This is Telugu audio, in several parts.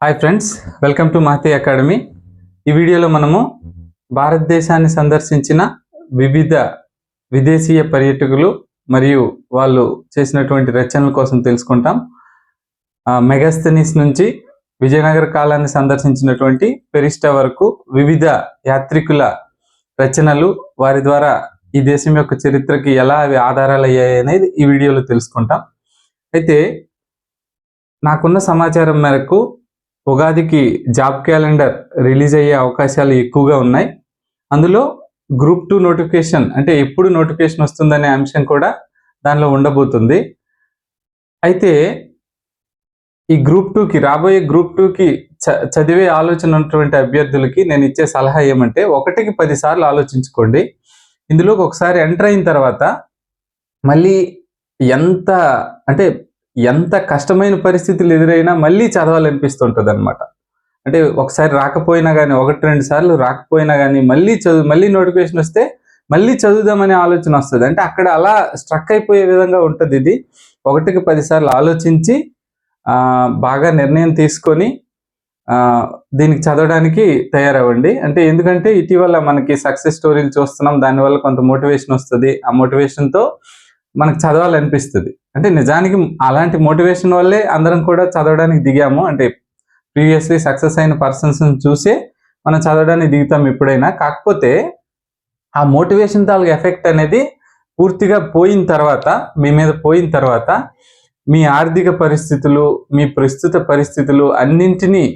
Hi friends, welcome to Mahathi academy. ఈ వీడియోలో మనము భారతదేశాన్ని సందర్శించిన వివిధ విదేశీయ పర్యాటకులు మరియు వాళ్ళు చేసినటువంటి రచనల కోసం తెలుసుకుంటాం. మెగాస్థనీస్ నుంచి విజయనగర కాలాన్ని సందర్శించినటువంటి పెరిస్టా వరకు వివిధ యాత్రికుల రచనలు, వారి ద్వారా ఈ దేశం యొక్క చరిత్రకి ఎలా అవి ఆధారాలు అయ్యాయి అనేది ఈ వీడియోలో తెలుసుకుంటాం. అయితే నాకున్న సమాచారం మేరకు ఉగాదికి జాబ్ క్యాలెండర్ రిలీజ్ అయ్యే అవకాశాలు ఎక్కువగా ఉన్నాయి. అందులో గ్రూప్ 2 నోటిఫికేషన్, అంటే ఎప్పుడు నోటిఫికేషన్ వస్తుందనే అంశం కూడా దానిలో ఉండబోతుంది. అయితే ఈ రాబోయే గ్రూప్ 2కి చదివే ఆలోచన ఉన్నటువంటి అభ్యర్థులకి నేను ఇచ్చే సలహా ఏమంటే, 1కి 10 సార్లు ఆలోచించుకోండి. ఇందులోకి ఒకసారి ఎంటర్ అయిన తర్వాత మళ్ళీ ఎంత కష్టమైన పరిస్థితులు ఎదురైనా మళ్ళీ చదవాలనిపిస్తుంటుంది అనమాట. అంటే ఒకసారి రాకపోయినా కానీ, 1-2 సార్లు రాకపోయినా కానీ మళ్ళీ నోటిఫికేషన్ వస్తే మళ్ళీ చదువుదామనే ఆలోచన వస్తుంది. అంటే అక్కడ అలా స్ట్రక్ అయిపోయే విధంగా ఉంటుంది. ఇది 1కి 10 సార్లు ఆలోచించి బాగా నిర్ణయం తీసుకొని దీనికి చదవడానికి తయారవ్వండి. అంటే ఎందుకంటే ఇటీవల మనకి సక్సెస్ స్టోరీలు చూస్తున్నాం, దానివల్ల కొంత మోటివేషన్ వస్తుంది. ఆ మోటివేషన్తో మనకు చదవాలనిపిస్తుంది. అంటే నిజానికి అలాంటి మోటివేషన్ వల్లే అందరం కూడా చదవడానికి దిగాము. అంటే ప్రీవియస్లీ సక్సెస్ అయిన పర్సన్స్ చూసే మనం చదవడానికి దిగుతాం ఎప్పుడైనా. కాకపోతే ఆ మోటివేషన్ తాలూకు ఎఫెక్ట్ అనేది పూర్తిగా పోయిన తర్వాత, మీ మీద పోయిన తర్వాత, మీ ఆర్థిక పరిస్థితులు, మీ ప్రస్తుత పరిస్థితులు అన్నింటినీ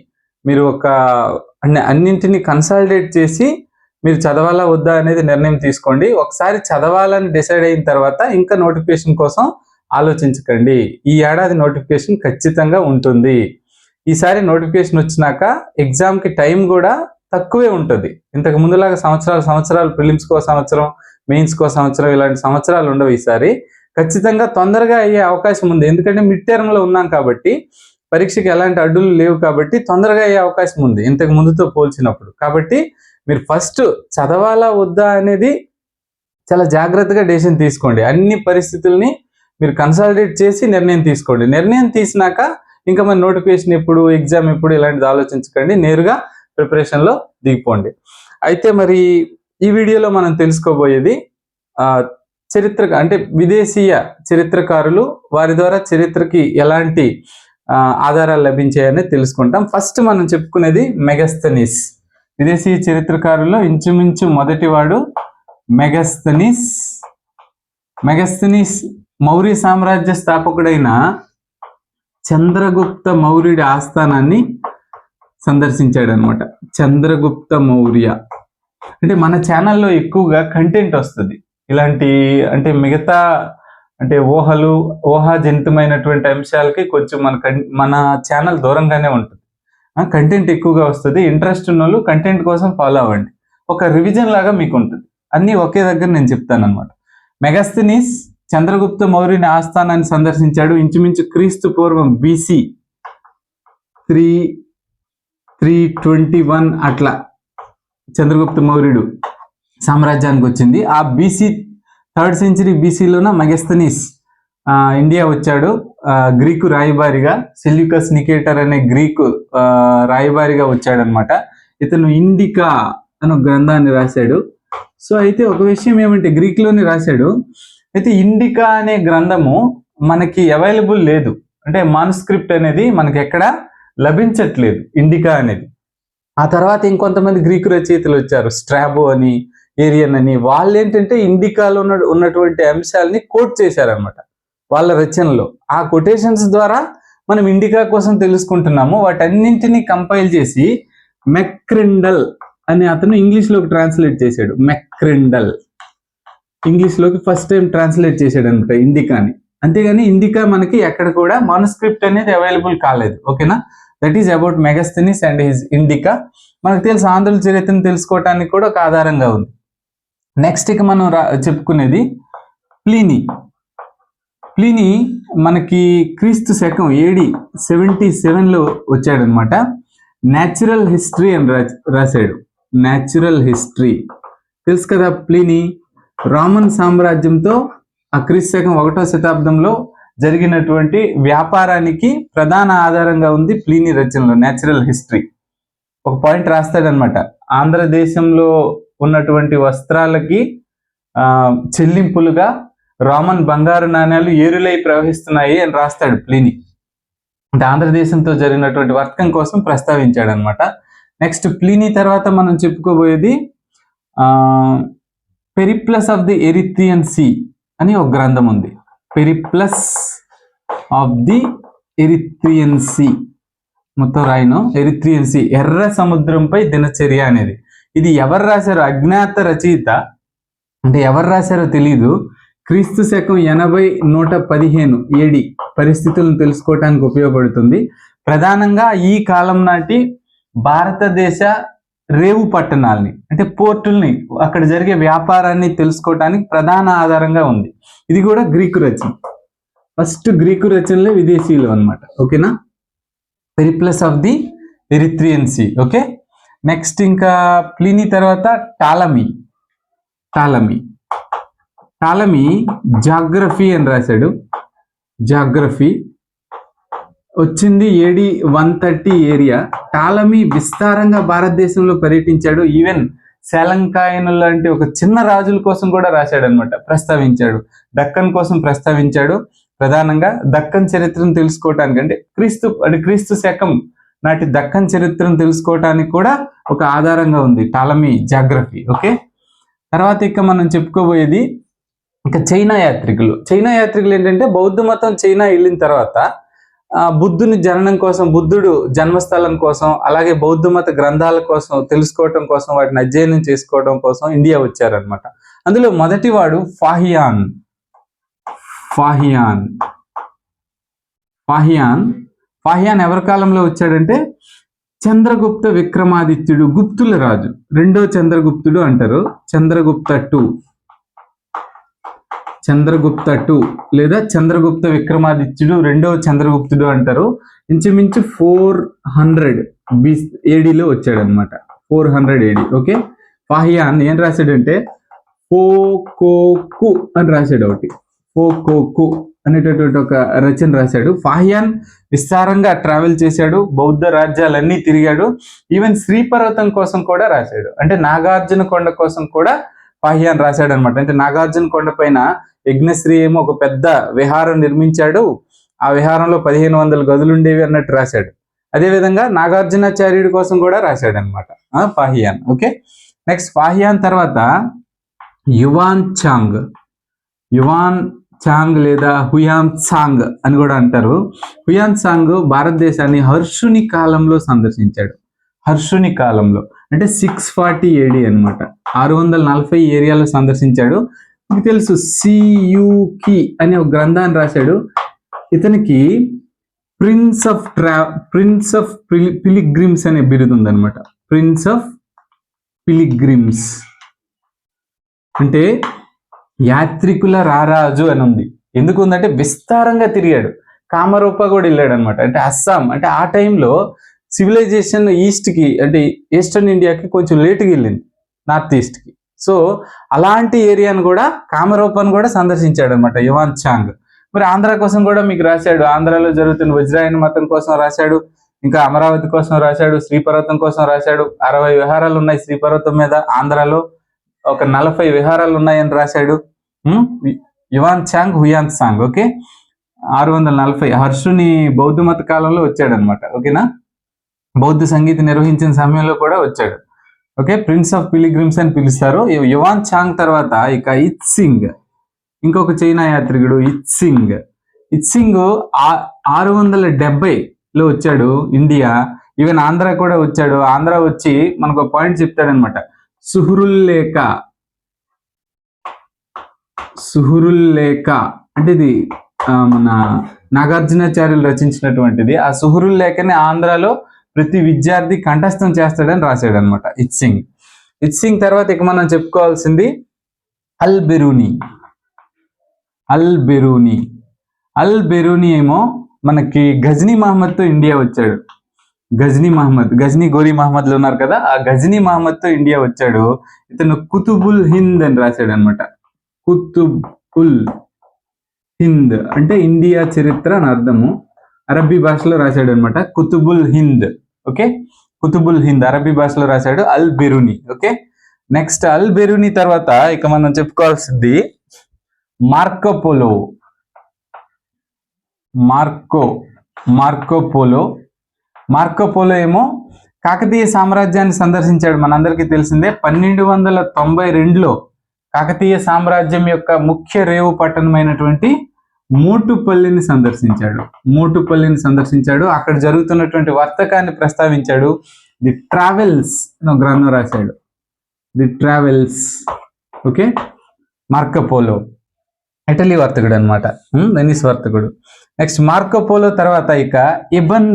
కన్సాలిడేట్ చేసి మీరు చదవాలా వద్దా అనేది నిర్ణయం తీసుకోండి. ఒకసారి చదవాలని డిసైడ్ అయిన తర్వాత ఇంకా నోటిఫికేషన్ కోసం ఆలోచించకండి. ఈ ఏడాది నోటిఫికేషన్ ఖచ్చితంగా ఉంటుంది. ఈసారి నోటిఫికేషన్ వచ్చినాక ఎగ్జామ్కి టైం కూడా తక్కువే ఉంటుంది. ఇంతకు ముందులాగా సంవత్సరాలు ప్రిలిమ్స్కో సంవత్సరం, మెయిన్స్కో సంవత్సరం, ఇలాంటి సంవత్సరాలు ఉండవు. ఈసారి ఖచ్చితంగా తొందరగా అయ్యే అవకాశం ఉంది. ఎందుకంటే మిడ్ టర్మ్లో ఉన్నాం కాబట్టి, పరీక్షకి ఎలాంటి అడ్డులు లేవు కాబట్టి తొందరగా అయ్యే అవకాశం ఉంది ఇంతకు ముందుతో పోల్చినప్పుడు. కాబట్టి మీరు ఫస్ట్ చదవాలా వద్దా అనేది చాలా జాగ్రత్తగా డెసిషన్ తీసుకోండి. అన్ని పరిస్థితుల్ని మీరు కన్సాలిడేట్ చేసి నిర్ణయం తీసుకోండి. నిర్ణయం తీసినాక ఇంకా మన నోటిఫికేషన్ ఎప్పుడు, ఎగ్జామ్ ఎప్పుడు, ఇలాంటిది ఆలోచించకండి. నేరుగా ప్రిపరేషన్లో దిగిపోండి. అయితే మరి ఈ వీడియోలో మనం తెలుసుకోబోయేది అంటే విదేశీయ చరిత్రకారులు, వారి ద్వారా చరిత్రకి ఎలాంటి ఆధారాలు లభించాయని తెలుసుకుంటాం. ఫస్ట్ మనం చెప్పుకునేది మెగాస్థనీస్. విదేశీయ చరిత్రకారుల్లో ఇంచుమించు మొదటివాడు మెగాస్థనీస్. మౌర్య సామ్రాజ్య స్థాపకుడైన చంద్రగుప్త మౌర్యుడి ఆస్థానాన్ని సందర్శించాడు అనమాట. చంద్రగుప్త మౌర్య అంటే మన ఛానల్లో ఎక్కువగా కంటెంట్ వస్తుంది ఇలాంటి, అంటే మిగతా అంటే ఊహాజనితమైనటువంటి అంశాలకి కొంచెం మన ఛానల్ దూరంగానే ఉంటుంది. కంటెంట్ ఎక్కువగా వస్తుంది. ఇంట్రెస్ట్ ఉన్న వాళ్ళు కంటెంట్ కోసం ఫాలో అవ్వండి. ఒక రివిజన్ లాగా మీకు ఉంటుంది. అన్నీ ఒకే దగ్గర నేను చెప్తాను అనమాట. మెగాస్థనీస్ చంద్రగుప్త మౌర్యుని ఆస్థానాన్ని సందర్శించాడు. ఇంచుమించు క్రీస్తు పూర్వం BC 321 అట్లా చంద్రగుప్త మౌర్యుడు సామ్రాజ్యానికి వచ్చింది. ఆ BC 3rd century BCలోన మెగాస్థనీస్ ఇండియా వచ్చాడు. గ్రీకు రాయబారిగా, సెల్యూకస్ నికేటర్ అనే గ్రీకు రాయబారిగా వచ్చాడనమాట. ఇతను ఇండికా అనే గ్రంథాన్ని రాశాడు. సో అయితే ఒక విషయం ఏమంటే, గ్రీక్లోనే రాశాడు. అయితే ఇండికా అనే గ్రంథము మనకి అవైలబుల్ లేదు. అంటే మానుస్క్రిప్ట్ అనేది మనకి ఎక్కడ లభించట్లేదు ఇండికా అనేది. ఆ తర్వాత ఇంకొంతమంది గ్రీకు రచయితలు వచ్చారు, స్ట్రాబో అని, ఏరియన్ అని. వాళ్ళు ఏంటంటే ఇండికాలో ఉన్నటువంటి అంశాలని కోట్ చేశారనమాట వాళ్ళ రచనలో. ఆ కొటేషన్స్ ద్వారా మనం ఇండికా కోసం తెలుసుకుంటున్నాము. వాటన్నింటినీ కంపైల్ చేసి మెక్క్రిండల్ అని అతను ఇంగ్లీష్లోకి ట్రాన్స్లేట్ చేశాడు. మెక్క్రిండల్ ఇంగ్లీష్లోకి ఫస్ట్ టైం ట్రాన్స్లేట్ చేశాడు అనమాట ఇండికాని. అంతేగాని ఇండికా మనకి ఎక్కడ కూడా మానుస్క్రిప్ట్ అనేది అవైలబుల్ కాలేదు. ఓకేనా? That is about Megasthenes and his Indica. మనకు తెలుసు, ఆంధ్రుల చరిత్రను తెలుసుకోవటానికి కూడా ఒక ఆధారంగా ఉంది. నెక్స్ట్ ఇక మనం చెప్పుకునేది ప్లీనీ మనకి క్రీస్తు శకం AD 77లో వచ్చాడనమాట. న్యాచురల్ హిస్టరీ అని రాశాడు. న్యాచురల్ హిస్టరీ తెలుసు కదా. ప్లీనీ రామన్ సామ్రాజ్యంతో ఆ క్రీస్తు శకం 1వ శతాబ్దంలో జరిగినటువంటి వ్యాపారానికి ప్రధాన ఆధారంగా ఉంది ప్లీనీ రచనలో న్యాచురల్ హిస్టరీ. ఒక పాయింట్ రాస్తాడనమాట, ఆంధ్రదేశంలో ఉన్నటువంటి వస్త్రాలకి చెల్లింపులుగా రోమన్ బంగారు నాణ్యాలు ఏరులై ప్రవహిస్తున్నాయి అని రాస్తాడు ప్లీనీ. అంటే ఆంధ్రదేశంతో జరిగినటువంటి వర్తకం కోసం ప్రస్తావించాడు అనమాట. నెక్స్ట్ ప్లీనీ తర్వాత మనం చెప్పుకోబోయేది Periplus of the Erythraean see అని ఒక గ్రంథం ఉంది. Periplus of the Erythraean see, మొత్తం రాయను, ఎరిథ్రియన్ సీ, ఎర్ర సముద్రంపై దినచర్య అనేది. ఇది ఎవరు రాశారో అజ్ఞాత రచయిత, అంటే ఎవరు రాశారో తెలీదు. క్రీస్తు శకం 80-115 AD పరిస్థితులను తెలుసుకోవటానికి ఉపయోగపడుతుంది. ప్రధానంగా ఈ కాలం నాటి భారతదేశ రేవు పట్టణాలని, అంటే పోర్టుల్ని, అక్కడ జరిగే వ్యాపారాన్ని తెలుసుకోవటానికి ప్రధాన ఆధారంగా ఉంది. ఇది కూడా గ్రీకు రచన. ఫస్ట్ గ్రీకు రచనలే విదేశీయులు అనమాట. ఓకేనా, Periplus of the Erythraean Sea. Okay, next ఇంకా ప్లీనీ తర్వాత టాలమీ. జాగ్రఫీ అని రాశాడు. జాగ్రఫీ వచ్చింది AD 130 ఏరియా. టాలమీ విస్తారంగా భారతదేశంలో పర్యటించాడు. ఈవెన్ శాలంకాయనులు లాంటి ఒక చిన్న రాజుల కోసం కూడా రాశాడు అనమాట, ప్రస్తావించాడు. దక్కన్ కోసం ప్రస్తావించాడు. ప్రధానంగా దక్కన్ చరిత్రను తెలుసుకోవటానికి, అంటే క్రీస్తు శకం నాటి దక్కన్ చరిత్రను తెలుసుకోవటానికి కూడా ఒక ఆధారంగా ఉంది టాలమీ జాగ్రఫీ. ఓకే, తర్వాత ఇక మనం చెప్పుకోబోయేది ఇంకా చైనా యాత్రికులు ఏంటంటే బౌద్ధ మతం చైనా వెళ్ళిన తర్వాత బుద్ధుని జననం కోసం, బుద్ధుడు జన్మస్థలం కోసం, అలాగే బౌద్ధ మత గ్రంథాల కోసం తెలుసుకోవటం కోసం, వాటిని అధ్యయనం చేసుకోవడం కోసం ఇండియా వచ్చారనమాట. అందులో మొదటి వాడు ఫాహియాన్ ఎవరి కాలంలో వచ్చాడంటే చంద్రగుప్త విక్రమాదిత్యుడు, గుప్తుల రాజు, రెండో చంద్రగుప్తుడు అంటారు. చంద్రగుప్త టూ లేదా చంద్రగుప్త విక్రమాదిత్యుడు, రెండవ చంద్రగుప్తుడు అంటారు. ఇంచుమించు 400 AD వచ్చాడు అనమాట. 400 AD. ఓకే, ఫాహియాన్ ఏం రాశాడంటే ఫోకోకు అని రాశాడు. ఒకటి ఫోకోకు అనేటటువంటి ఒక రచన రాశాడు. ఫాహియాన్ విస్తారంగా ట్రావెల్ చేశాడు, బౌద్ధ రాజ్యాలన్నీ తిరిగాడు. ఈవెన్ శ్రీపర్వతం కోసం కూడా రాశాడు, అంటే నాగార్జున కొండ కోసం కూడా ఫాహియాన్ రాశాడు అనమాట. అంటే నాగార్జున కొండ పైన యజ్ఞశ్రీ ఏమో ఒక పెద్ద విహారం నిర్మించాడు, ఆ విహారంలో 1500 గదులు ఉండేవి అన్నట్టు రాశాడు. అదేవిధంగా నాగార్జునాచార్యుడి కోసం కూడా రాశాడు అనమాట ఫాహియాన్. ఓకే, నెక్స్ట్ ఫాహియాన్ తర్వాత యువాన్ చాంగ్ లేదా హుయాన్ సాంగ్ అని కూడా అంటారు. హుయాన్ సాంగ్ భారతదేశాన్ని హర్షుని కాలంలో సందర్శించాడు. హర్షుని కాలంలో అంటే 640 AD అనమాట. 640 ఏరియాలో సందర్శించాడు. మీకు తెలుసు సియుకి అనే ఒక గ్రంథాన్ని రాశాడు. ఇతనికి ప్రిన్స్ ఆఫ్ పిలిగ్రిమ్స్ అనే బిరుదు ఉందన్నమాట. ప్రిన్స్ ఆఫ్ పిలిగ్రిమ్స్ అంటే యాత్రికుల రారాజు అని ఉంది. ఎందుకు ఉందంటే విస్తారంగా తిరిగాడు. కామరూప కూడా వెళ్ళాడు అనమాట. అంటే అస్సాం, అంటే ఆ టైంలో సివిలైజేషన్ ఈస్ట్కి, అంటే ఈస్టర్న్ ఇండియాకి కొంచెం లేట్గా వెళ్ళింది, నార్త్ ఈస్ట్కి. సో అలాంటి ఏరియాను కూడా, కామరూపాన్ని కూడా సందర్శించాడు అనమాట యువాన్ చాంగ్. మరి ఆంధ్ర కోసం కూడా మీకు రాశాడు. ఆంధ్రాలో జరుగుతున్న వజ్రాయన మతం కోసం రాశాడు, ఇంకా అమరావతి కోసం రాశాడు, శ్రీపర్వతం కోసం రాశాడు. 60 విహారాలు ఉన్నాయి శ్రీపర్వతం మీద. ఆంధ్రాలో ఒక 40 విహారాలు ఉన్నాయని రాశాడు యువాన్ చాంగ్, హుయాన్ సాంగ్. ఓకే, 640 హర్షుని బౌద్ధ మత కాలంలో వచ్చాడు అనమాట. ఓకేనా, బౌద్ధ సంగీత నిర్వహించిన సమయంలో కూడా వచ్చాడు. ఓకే, ప్రిన్స్ ఆఫ్ పిలిగ్రిమ్స్ అని పిలుస్తారు. యువాన్ చాంగ్ తర్వాత ఇక ఇత్సింగ్, ఇంకొక చైనా యాత్రికుడు ఇత్సింగ్ 670లో వచ్చాడు ఇండియా. ఈవెన్ ఆంధ్ర కూడా వచ్చాడు. ఆంధ్ర వచ్చి మనకు ఒక పాయింట్ చెప్తాడనమాట. సుహురుల్లేఖ అంటే ఇది మన నాగార్జునాచార్యులు రచించినటువంటిది. ఆ సుహురుల్లేఖని ఆంధ్రాలో ప్రతి విద్యార్థి కంఠస్థం చేస్తాడని రాశాడు అనమాట ఇత్సింగ్ తర్వాత ఇక మనం చెప్పుకోవాల్సింది అల్ బెరూని ఏమో మనకి గజనీ మహమ్మద్తో ఇండియా వచ్చాడు. గజనీ గోరీ మహమ్మద్లు ఉన్నారు కదా, ఆ గజనీ మహమ్మద్తో ఇండియా వచ్చాడు. ఇతను కుతుబుల్ హింద్ అని రాశాడు అనమాట. హింద్ అంటే ఇండియా చరిత్ర అని అర్థము. అరబ్బీ భాషలో రాశాడు అనమాట. కుతుబుల్ హింద్. ఓకే, కుతుబుల్ హింద్ అరబ్బీ భాషలో రాశాడు. అల్ బెరూని. ఓకే, నెక్స్ట్ అల్ బెరూని తర్వాత ఇక మనం చెప్పుకోవాల్సింది మార్కో పోలో. మార్కో పోలో ఏమో కాకతీయ సామ్రాజ్యాన్ని సందర్శించాడు. మనందరికీ తెలిసిందే 1292లో కాకతీయ సామ్రాజ్యం యొక్క ముఖ్య రేవు పట్టణమైనటువంటి మోటుపల్లిని సందర్శించాడు. అక్కడ జరుగుతున్నటువంటి వర్తకాన్ని ప్రస్తావించాడు. ది ట్రావెల్స్ గ్రంథం రాశాడు. The travels. Okay, Marco Polo Italy వర్తకుడు అనమాట, వెనిస్ వర్తకుడు. నెక్స్ట్ మార్కో పోలో తర్వాత ఇక ఇబన్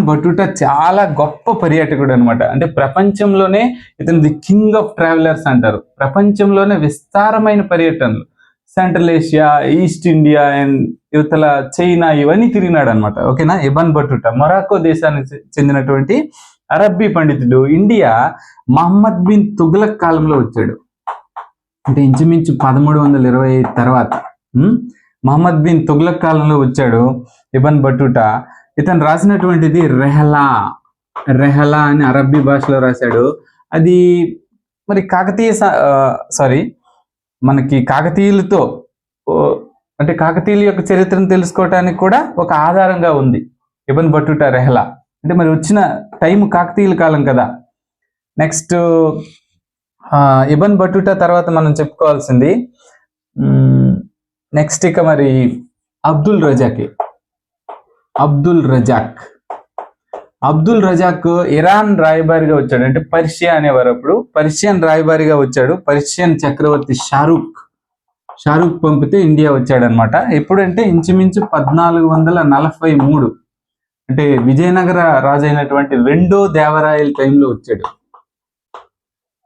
బటూటా చాలా గొప్ప పర్యాటకుడు అనమాట. అంటే ప్రపంచంలోనే ఇతను ది కింగ్ ఆఫ్ ట్రావెలర్స్ అంటారు. ప్రపంచంలోనే విస్తారమైన పర్యటనలు, central Asia, east India and యువతల చైనా ఇవన్నీ తిరిగినాడు అనమాట. ఓకేనా. ఇబన్ బటూటా మొరాకో దేశానికి చెందినటువంటి అరబ్బీ పండితుడు. ఇండియా మహమ్మద్ బిన్ తుగ్లక్ కాలంలో వచ్చాడు. అంటే ఇంచుమించు 1325 తర్వాత మహమ్మద్ బిన్ తుగ్లక్ కాలంలో వచ్చాడు ఇబన్ బటూటా. ఇతను రాసినటువంటిది రెహలా అని అరబ్బీ భాషలో రాశాడు. అది మరి మనకి కాకతీయులతో అంటే కాకతీయుల యొక్క చరిత్రను తెలుసుకోవటానికి కూడా ఒక ఆధారంగా ఉంది ఇబన్ బటూటా రెహలా. అంటే మరి వచ్చిన టైం కాకతీయుల కాలం కదా. నెక్స్ట్ ఇబన్ బటూటా తర్వాత మనం చెప్పుకోవాల్సింది నెక్స్ట్ ఇక మరి అబ్దుల్ రజాక్ ఇరాన్ రాయబారిగా వచ్చాడు. అంటే పర్షియా అనేవారు అప్పుడు. పర్షియన్ రాయబారిగా వచ్చాడు. పర్షియన్ చక్రవర్తి షారూక్ పంపితే ఇండియా వచ్చాడు అనమాట. ఎప్పుడంటే ఇంచుమించు 1443 అంటే విజయనగర రాజు అయినటువంటి రెండో దేవరాయల టైంలో వచ్చాడు.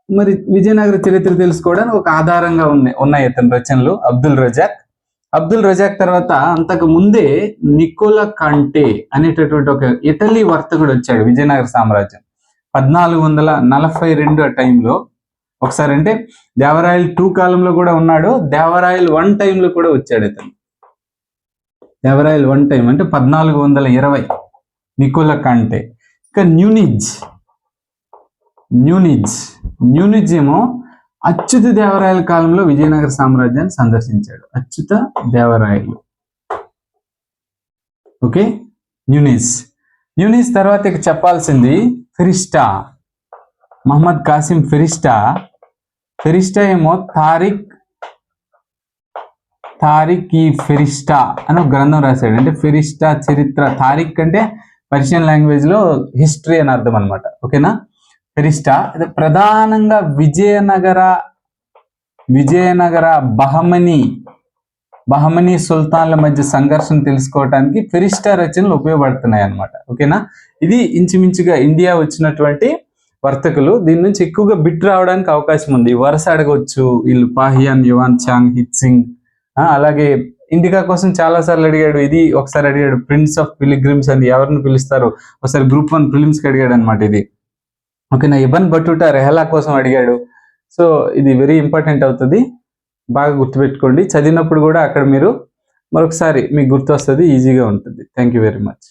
మరి విజయనగర చరిత్ర తెలుసుకోవడానికి ఒక ఆధారంగా ఉన్నాయి ఇతని రచనలు. అబ్దుల్ రజాక్ తర్వాత అంతకు ముందే నికోలా కాంటే అనేటటువంటి ఒక ఇటలీ వర్తకుడు వచ్చాడు విజయనగర సామ్రాజ్యం 1442 ఆ టైంలో. ఒకసారి అంటే దేవరాయల్ 2 కాలంలో కూడా ఉన్నాడు, దేవరాయల్ 1 టైంలో కూడా వచ్చాడు ఇతను. దేవరాయల్ 1 టైం అంటే 1420 నికోలా కాంటే. ఇక న్యూనిజ్ ఏమో అచ్యుత దేవరాయల కాలంలో విజయనగర సామ్రాజ్యాన్ని సందర్శించాడు. అచ్యుత దేవరాయలు. ఓకే, న్యూనిస్ తర్వాత ఇక చెప్పాల్సింది ఫెరిస్టా. మహమ్మద్ కాసిం ఫెరిస్టా ఏమో తారిక్ ఈ ఫెరిస్టా అని ఒక గ్రంథం రాశాడు. అంటే ఫెరిస్టా చరిత్ర. తారిక్ అంటే పర్షియన్ లాంగ్వేజ్ లో హిస్టరీ అని అర్థం అనమాట. ఓకేనా. ఫెరిస్టా ప్రధానంగా విజయనగర బహమనీ సుల్తాన్ల మధ్య సంఘర్షణ తెలుసుకోవడానికి ఫెరిస్టా రచనలు ఉపయోగపడుతున్నాయి అన్నమాట. ఓకేనా. ఇది ఇంచుమించుగా ఇండియా వచ్చినటువంటి వర్తకులు. దీని నుంచి ఎక్కువగా బిట్ రావడానికి అవకాశం ఉంది. వరుస అడగవచ్చు. వీళ్ళు పాహియాన్, యువాన్ చాంగ్, హిత్ సింగ్. అలాగే ఇండికా కోసం చాలా సార్లు అడిగాడు. ఇది ఒకసారి అడిగాడు ప్రిన్స్ ఆఫ్ పిలిగ్రిమ్స్ అని ఎవరిని పిలుస్తారు. ఒకసారి గ్రూప్ 1 ప్రిలిమ్స్ కి అడిగాడు అనమాట ఇది. ఓకేనా. ఇబన్ బటూటా రెహలా కోసం అడిగాడు. సో ఇది వెరీ ఇంపార్టెంట్ అవుతుంది, బాగా గుర్తుపెట్టుకోండి. చదివినప్పుడు కూడా అక్కడ మీరు మరొకసారి మీకు గుర్తు వస్తుంది, ఈజీగా ఉంటుంది. Thank you very much.